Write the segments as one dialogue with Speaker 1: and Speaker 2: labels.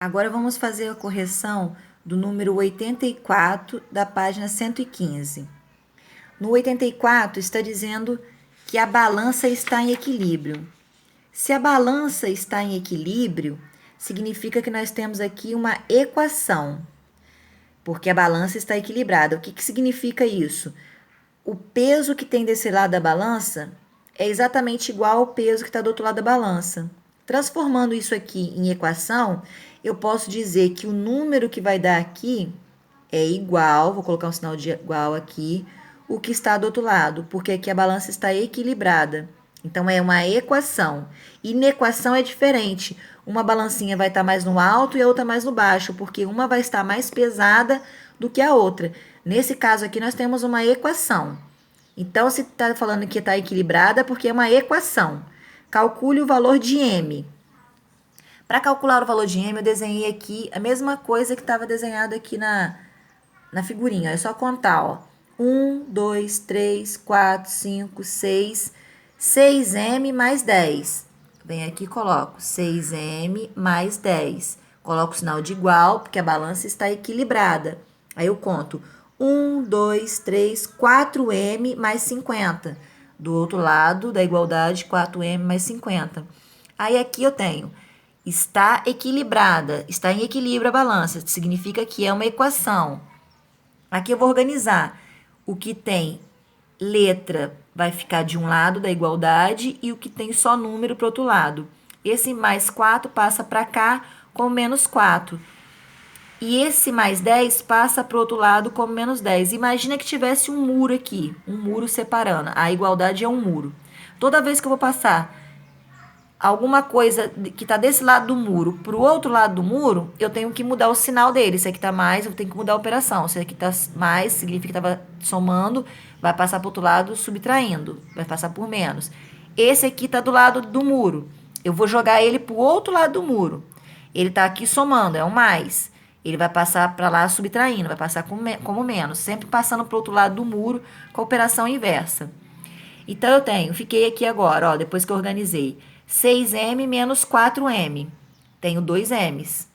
Speaker 1: Agora vamos fazer a correção do número 84 da página 115. No 84 está dizendo que a balança está em equilíbrio. Se a balança está em equilíbrio, significa que nós temos aqui uma equação, porque a balança está equilibrada. O que significa isso? O peso que tem desse lado da balança é exatamente igual ao peso que está do outro lado da balança. Transformando isso aqui em equação, eu posso dizer que o número que vai dar aqui é igual, vou colocar um sinal de igual aqui, o que está do outro lado, porque aqui a balança está equilibrada. Então, é uma equação. E na equação é diferente. Uma balancinha vai estar mais no alto e a outra mais no baixo, porque uma vai estar mais pesada do que a outra. Nesse caso aqui, nós temos uma equação. Então, se está falando que está equilibrada, é porque é uma equação. Calcule o valor de M. Para calcular o valor de M, eu desenhei aqui a mesma coisa que estava desenhado aqui na figurinha. É só contar, ó. 1, 2, 3, 4, 5, 6, 6M mais 10. Vem aqui e coloco 6M mais 10. Coloco o sinal de igual, porque a balança está equilibrada. Aí eu conto 1, 2, 3, 4M mais 50. Do outro lado da igualdade, 4M mais 50. Aí aqui eu tenho, está equilibrada, está em equilíbrio a balança, significa que é uma equação. Aqui eu vou organizar. O que tem letra vai ficar de um lado da igualdade e o que tem só número para o outro lado. Esse mais 4 passa para cá como menos 4. E esse mais 10 passa para o outro lado como menos 10. Imagina que tivesse um muro aqui, um muro separando. A igualdade é um muro. Toda vez que eu vou passar alguma coisa que está desse lado do muro para o outro lado do muro, eu tenho que mudar o sinal dele. Esse aqui está mais, eu tenho que mudar a operação. Esse aqui está mais, significa que estava somando, vai passar para o outro lado subtraindo, vai passar por menos. Esse aqui está do lado do muro. Eu vou jogar ele para o outro lado do muro. Ele está aqui somando, é um mais. Ele vai passar para lá subtraindo, vai passar como menos, sempre passando para o outro lado do muro com a operação inversa. Então, eu tenho, fiquei aqui agora, ó, depois que eu organizei, 6M menos 4M. Tenho 2 M's.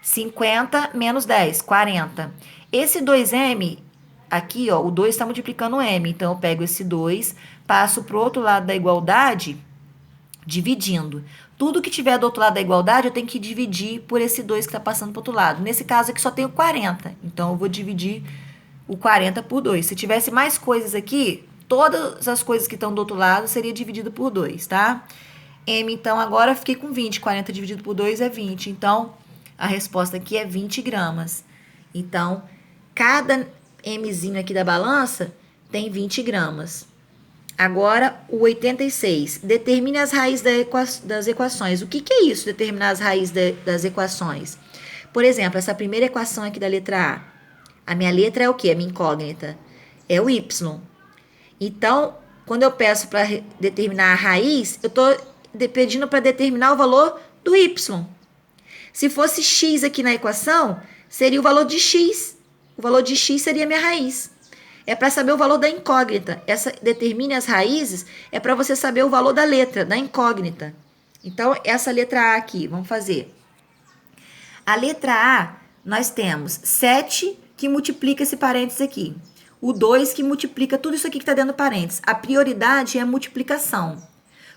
Speaker 1: 50 menos 10, 40. Esse 2M, aqui, ó, o 2 está multiplicando o M. Então, eu pego esse 2, passo para o outro lado da igualdade, dividindo. Tudo que tiver do outro lado da igualdade, eu tenho que dividir por esse 2 que está passando para o outro lado. Nesse caso aqui, só tenho 40. Então, eu vou dividir o 40 por 2. Se tivesse mais coisas aqui, todas as coisas que estão do outro lado seria dividido por 2, tá? M, então, agora eu fiquei com 20. 40 dividido por 2 é 20. Então, a resposta aqui é 20 gramas. Então, cada Mzinho aqui da balança tem 20 gramas. Agora, o 86. Determine as raízes das equações. O que é isso, determinar as raízes das equações? Por exemplo, essa primeira equação aqui da letra A. A minha letra é o quê? A minha incógnita. É o Y. Então, quando eu peço para determinar a raiz, eu estou pedindo para determinar o valor do Y. Se fosse x aqui na equação, seria o valor de x. O valor de x seria a minha raiz. É para saber o valor da incógnita. Essa determine as raízes é para você saber o valor da letra, da incógnita. Então, essa letra A aqui, vamos fazer. A letra A, nós temos 7 que multiplica esse parênteses aqui. O 2 que multiplica tudo isso aqui que está dentro do parênteses. A prioridade é a multiplicação.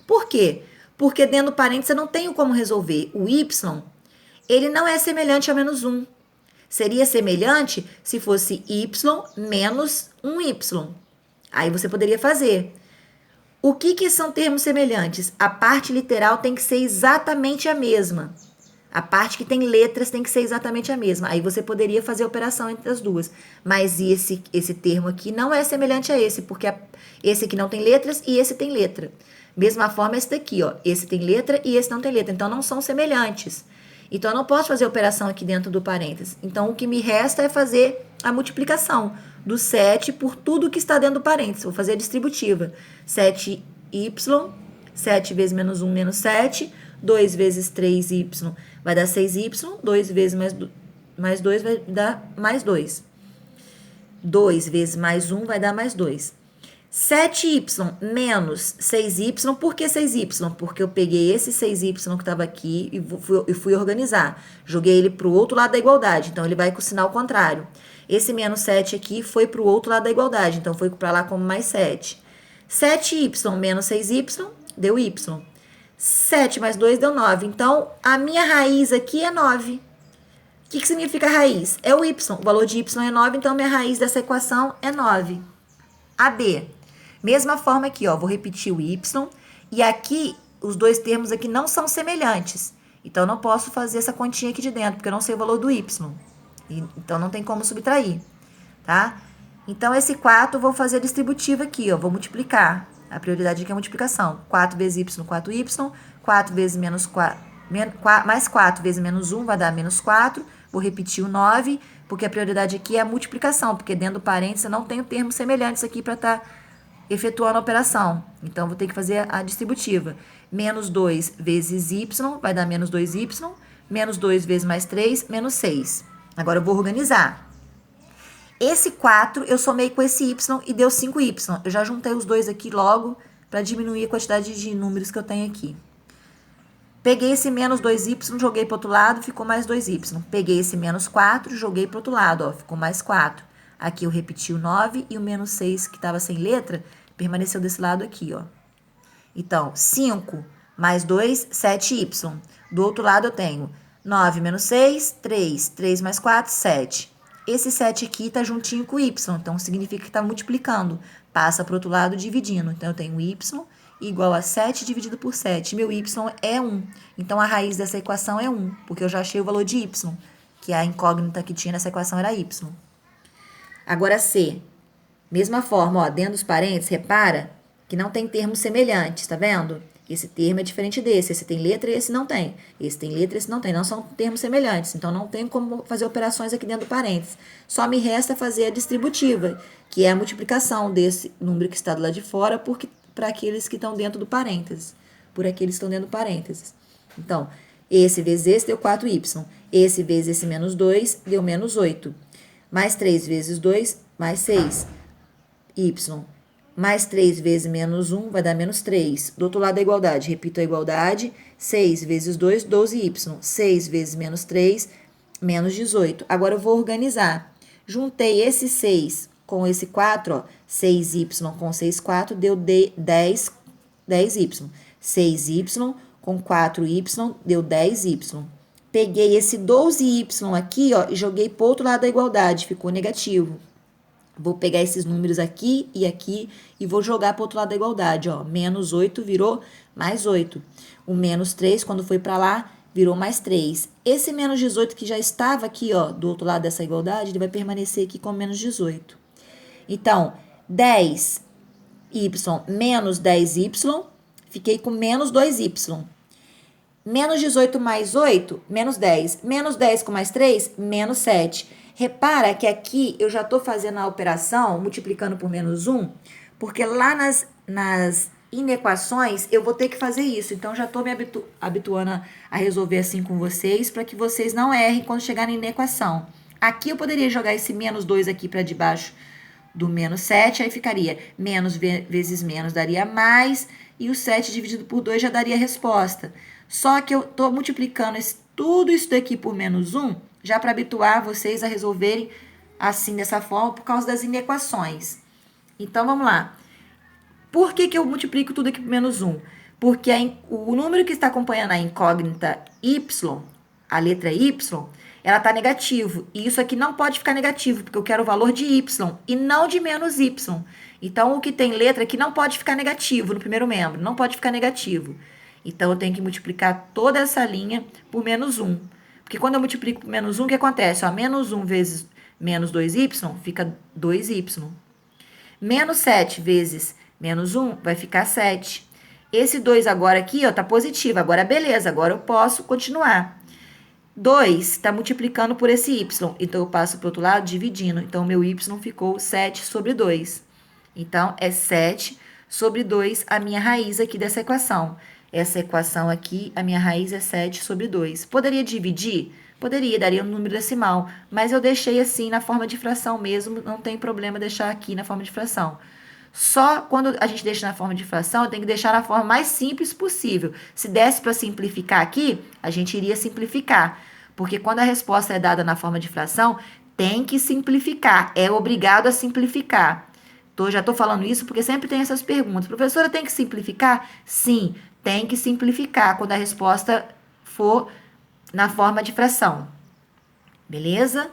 Speaker 1: Por quê? Porque dentro do parênteses eu não tenho como resolver. O y, ele não é semelhante a menos 1. Seria semelhante se fosse y menos 1y. Aí você poderia fazer. O que são termos semelhantes? A parte literal tem que ser exatamente a mesma. A parte que tem letras tem que ser exatamente a mesma. Aí você poderia fazer a operação entre as duas. Mas esse termo aqui não é semelhante a esse, porque esse aqui não tem letras e esse tem letra. Mesma forma esse daqui, ó. Esse tem letra e esse não tem letra. Então, não são semelhantes. Então, eu não posso fazer a operação aqui dentro do parênteses. Então, o que me resta é fazer a multiplicação do 7 por tudo que está dentro do parênteses. Vou fazer a distributiva. 7y, 7 vezes menos 1 menos 7, 2 vezes 3y vai dar 6y, 2 vezes mais 2 vai dar mais 2. 2 vezes mais 1 vai dar mais 2. 7y menos 6y, por que 6y? Porque eu peguei esse 6y que estava aqui e fui organizar. Joguei ele para o outro lado da igualdade, então ele vai com o sinal contrário. Esse menos 7 aqui foi para o outro lado da igualdade, então foi para lá como mais 7. 7y menos 6y deu y. 7 mais 2 deu 9. Então, a minha raiz aqui é 9. O que significa raiz? É o y. O valor de y é 9, então minha raiz dessa equação é 9. AB. Mesma forma aqui, ó, vou repetir o y. E aqui, os dois termos aqui não são semelhantes. Então, eu não posso fazer essa continha aqui de dentro, porque eu não sei o valor do y. Então, não tem como subtrair, tá? Então, esse 4 eu vou fazer a distributiva aqui, ó. Vou multiplicar. A prioridade aqui é a multiplicação. 4 vezes y, 4y. 4 vezes menos 4, mais 4 vezes menos 1 vai dar menos 4. Vou repetir o 9, porque a prioridade aqui é a multiplicação, porque dentro do parênteses eu não tenho termos semelhantes aqui para estar efetuando a operação. Então, vou ter que fazer a distributiva. Menos 2 vezes y vai dar menos 2y. Menos 2 vezes mais 3, menos 6. Agora, eu vou organizar. Esse 4 eu somei com esse y e deu 5y. Eu já juntei os dois aqui logo para diminuir a quantidade de números que eu tenho aqui. Peguei esse menos 2y, joguei para o outro lado, ficou mais 2y. Peguei esse menos 4, joguei para o outro lado, ó, ficou mais 4. Aqui eu repeti o 9 e o menos 6, que estava sem letra, permaneceu desse lado aqui, ó. Então, 5 mais 2, 7y. Do outro lado eu tenho 9 menos 6, 3. 3 mais 4, 7. Esse 7 aqui está juntinho com o y, então significa que está multiplicando. Passa para o outro lado dividindo. Então, eu tenho y igual a 7 dividido por 7. Meu y é 1. Então, a raiz dessa equação é 1, porque eu já achei o valor de y, que a incógnita que tinha nessa equação era y. Agora, C. Mesma forma, ó, dentro dos parênteses, repara que não tem termos semelhantes, tá vendo? Esse termo é diferente desse. Esse tem letra e esse não tem. Esse tem letra e esse não tem. Não são termos semelhantes. Então, não tem como fazer operações aqui dentro do parênteses. Só me resta fazer a distributiva, que é a multiplicação desse número que está do lado de fora para aqueles que estão dentro do parênteses. Por aqueles que estão dentro do parênteses. Então, esse vezes esse deu 4y. Esse vezes esse menos 2 deu menos 8. Mais 3 vezes 2, mais 6. Y. Mais 3 vezes menos 1 vai dar menos 3. Do outro lado da igualdade, repito a igualdade. 6 vezes 2, 12y. 6 vezes menos 3, menos 18. Agora eu vou organizar. Juntei esse 6 com esse 4, ó. 6y com 6, 4, deu 10y. 6y com 4y deu 10y. Peguei esse 12y aqui, ó, e joguei para o outro lado da igualdade. Ficou negativo. Vou pegar esses números aqui e vou jogar para o outro lado da igualdade, ó. Menos 8 virou mais 8. O menos 3, quando foi para lá, virou mais 3. Esse menos 18 que já estava aqui, ó, do outro lado dessa igualdade, ele vai permanecer aqui com menos 18. Então, 10y menos 10y, fiquei com menos 2y. Menos 18 mais 8, menos 10. Menos 10 com mais 3, menos 7. Repara que aqui eu já estou fazendo a operação multiplicando por menos 1, porque lá nas inequações eu vou ter que fazer isso. Então, já estou me habituando a resolver assim com vocês, para que vocês não errem quando chegarem na inequação. Aqui eu poderia jogar esse menos 2 aqui para debaixo do menos 7, aí ficaria menos vezes menos daria mais, e o 7 dividido por 2 já daria a resposta. Só que eu estou multiplicando tudo isso daqui por menos 1, já para habituar vocês a resolverem assim, dessa forma, por causa das inequações. Então, vamos lá. Por que eu multiplico tudo aqui por menos 1? Porque o número que está acompanhando a incógnita y, a letra y, ela está negativo. E isso aqui não pode ficar negativo, porque eu quero o valor de y e não de menos y. Então, o que tem letra aqui não pode ficar negativo no primeiro membro, não pode ficar negativo. Então, eu tenho que multiplicar toda essa linha por menos 1. Porque quando eu multiplico por menos 1, o que acontece? Ó, menos 1 vezes menos 2y fica 2y. Menos 7 vezes menos 1 vai ficar 7. Esse 2 agora aqui, ó, tá positivo. Agora, beleza, agora eu posso continuar. 2 está multiplicando por esse y. Então, eu passo para o outro lado dividindo. Então, o meu y ficou 7 sobre 2. Então, é 7 sobre 2 a minha raiz aqui dessa equação. Essa equação aqui, a minha raiz é 7 sobre 2. Poderia dividir? Poderia, daria um número decimal. Mas eu deixei assim na forma de fração mesmo, não tem problema deixar aqui na forma de fração. Só quando a gente deixa na forma de fração, tem que deixar na forma mais simples possível. Se desse para simplificar aqui, a gente iria simplificar. Porque quando a resposta é dada na forma de fração, tem que simplificar. É obrigado a simplificar. Já estou falando isso porque sempre tem essas perguntas. Professora, tem que simplificar? Sim, tem que simplificar quando a resposta for na forma de fração. Beleza?